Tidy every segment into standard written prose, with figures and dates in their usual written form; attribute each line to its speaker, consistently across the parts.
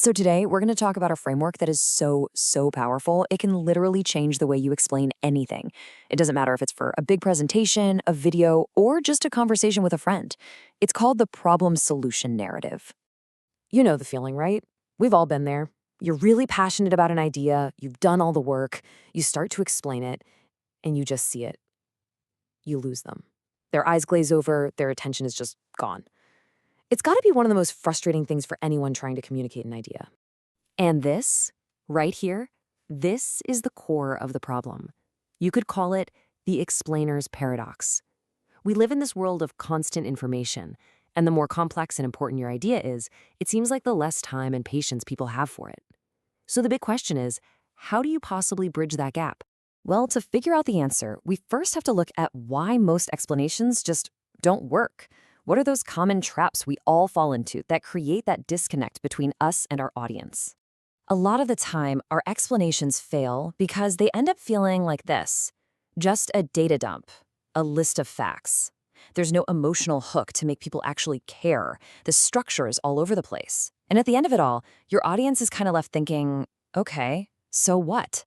Speaker 1: So today we're going to talk about a framework that is so powerful. It can literally change the way you explain anything. It doesn't matter if it's for a big presentation, a video, or just a conversation with a friend. It's called the problem solution narrative.
Speaker 2: You know the feeling, right? We've all been there. You're really passionate about an idea, you've done all the work, you start to explain it, and you just see it. You lose them. Their eyes glaze over, their attention is just gone. It's got to be one of the most frustrating things for anyone trying to communicate an idea. And this, right here, this is the core of the problem. You could call it the explainer's paradox. We live in this world of constant information, and the more complex and important your idea is, it seems like the less time and patience people have for it. So the big question is, how do you possibly bridge that gap? Well, to figure out the answer, we first have to look at why most explanations just don't work. What are those common traps we all fall into that create that disconnect between us and our audience? A lot of the time, our explanations fail because they end up feeling like this: just a data dump, a list of facts. There's no emotional hook to make people actually care. The structure is all over the place. And at the end of it all, your audience is kind of left thinking, okay, so what?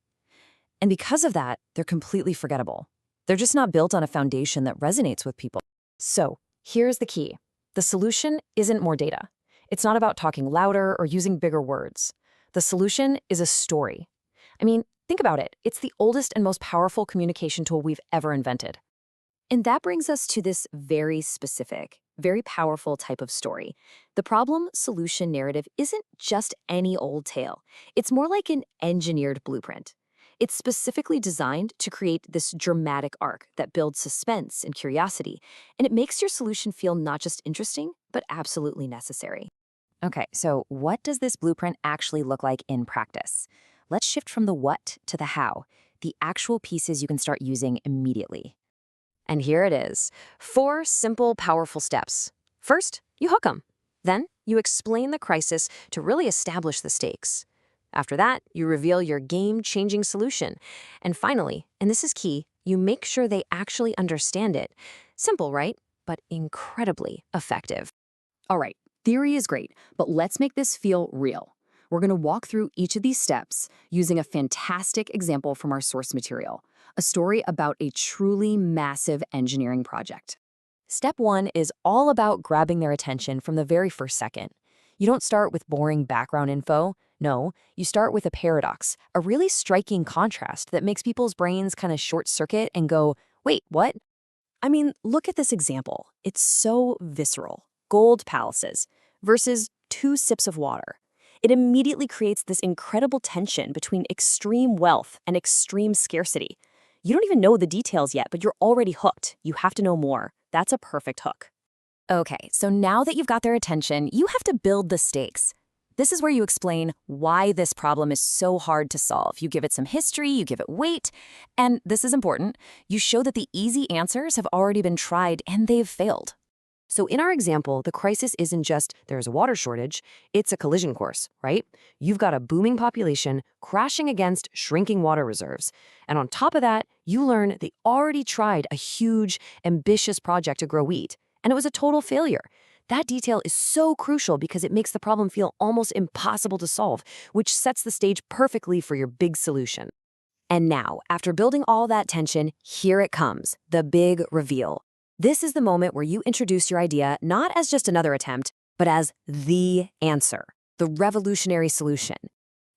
Speaker 2: And because of that, they're completely forgettable. They're just not built on a foundation that resonates with people. So here's the key. The solution isn't more data. It's not about talking louder or using bigger words. The solution is a story. I mean, think about it. It's the oldest and most powerful communication tool we've ever invented. And that brings us to this very specific, very powerful type of story. The problem-solution narrative isn't just any old tale. It's more like an engineered blueprint. It's specifically designed to create this dramatic arc that builds suspense and curiosity, and it makes your solution feel not just interesting, but absolutely necessary. Okay, so what does this blueprint actually look like in practice? Let's shift from the what to the how, the actual pieces you can start using immediately. And here it is, 4 simple, powerful steps. First, you hook them. Then, you explain the crisis to really establish the stakes. After that, you reveal your game-changing solution. And finally, and this is key, you make sure they actually understand it. Simple, right? But incredibly effective. All right, theory is great, but let's make this feel real. We're going to walk through each of these steps using a fantastic example from our source material, a story about a truly massive engineering project. Step 1 is all about grabbing their attention from the very first second. You don't start with boring background info. No, you start with a paradox, a really striking contrast that makes people's brains kind of short circuit and go, wait, what? I mean, look at this example. It's so visceral. Gold palaces versus 2 sips of water. It immediately creates this incredible tension between extreme wealth and extreme scarcity. You don't even know the details yet, but you're already hooked. You have to know more. That's a perfect hook. Okay, so now that you've got their attention, you have to build the stakes. This is where you explain why this problem is so hard to solve. You give it some history, you give it weight, and this is important, you show that the easy answers have already been tried and they've failed. So in our example, the crisis isn't just there's a water shortage, it's a collision course, right? You've got a booming population crashing against shrinking water reserves. And on top of that, you learn they already tried a huge, ambitious project to grow wheat, and it was a total failure. That detail is so crucial because it makes the problem feel almost impossible to solve, which sets the stage perfectly for your big solution. And now, after building all that tension, here it comes, the big reveal. This is the moment where you introduce your idea not as just another attempt, but as the answer, the revolutionary solution.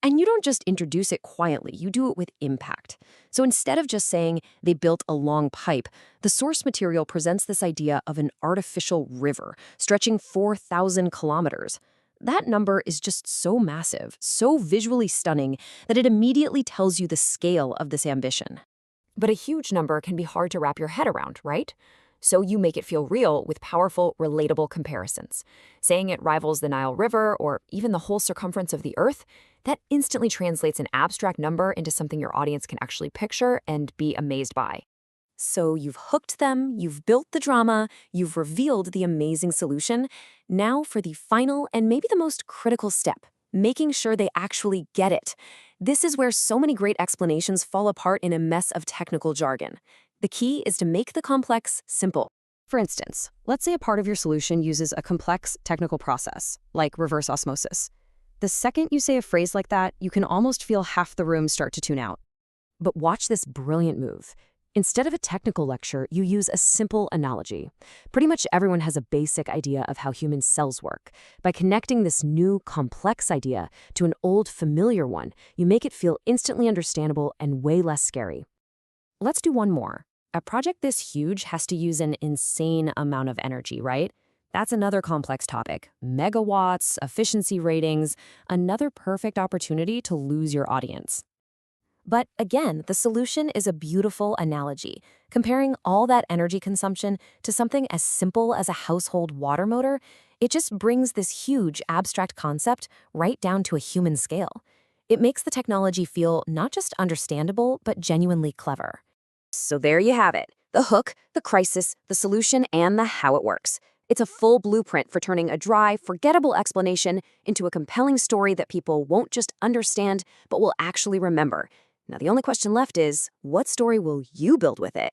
Speaker 2: And you don't just introduce it quietly, you do it with impact. So instead of just saying they built a long pipe, the source material presents this idea of an artificial river stretching 4,000 kilometers. That number is just so massive, so visually stunning, that it immediately tells you the scale of this ambition. But a huge number can be hard to wrap your head around, right? So you make it feel real with powerful, relatable comparisons. Saying it rivals the Nile River or even the whole circumference of the Earth, that instantly translates an abstract number into something your audience can actually picture and be amazed by. So you've hooked them, you've built the drama, you've revealed the amazing solution. Now for the final and maybe the most critical step, making sure they actually get it. This is where so many great explanations fall apart in a mess of technical jargon. The key is to make the complex simple. For instance, let's say a part of your solution uses a complex technical process, like reverse osmosis.
Speaker 3: The second you say a phrase like that, you can almost feel half the room start to tune out.
Speaker 2: But watch this brilliant move. Instead of a technical lecture, you use a simple analogy. Pretty much everyone has a basic idea of how human cells work. By connecting this new, complex idea to an old, familiar one, you make it feel instantly understandable and way less scary.
Speaker 1: Let's do one more. A project this huge has to use an insane amount of energy, right? That's another complex topic. Megawatts, efficiency ratings, another perfect opportunity to lose your audience. But again, the solution is a beautiful analogy, comparing all that energy consumption to something as simple as a household water motor. It just brings this huge abstract concept right down to a human scale. It makes the technology feel not just understandable, but genuinely clever. So there you have it, the hook, the crisis, the solution, and the how it works. It's a full blueprint for turning a dry, forgettable explanation into a compelling story that people won't just understand, but will actually remember. Now, the only question left is, what story will you build with it?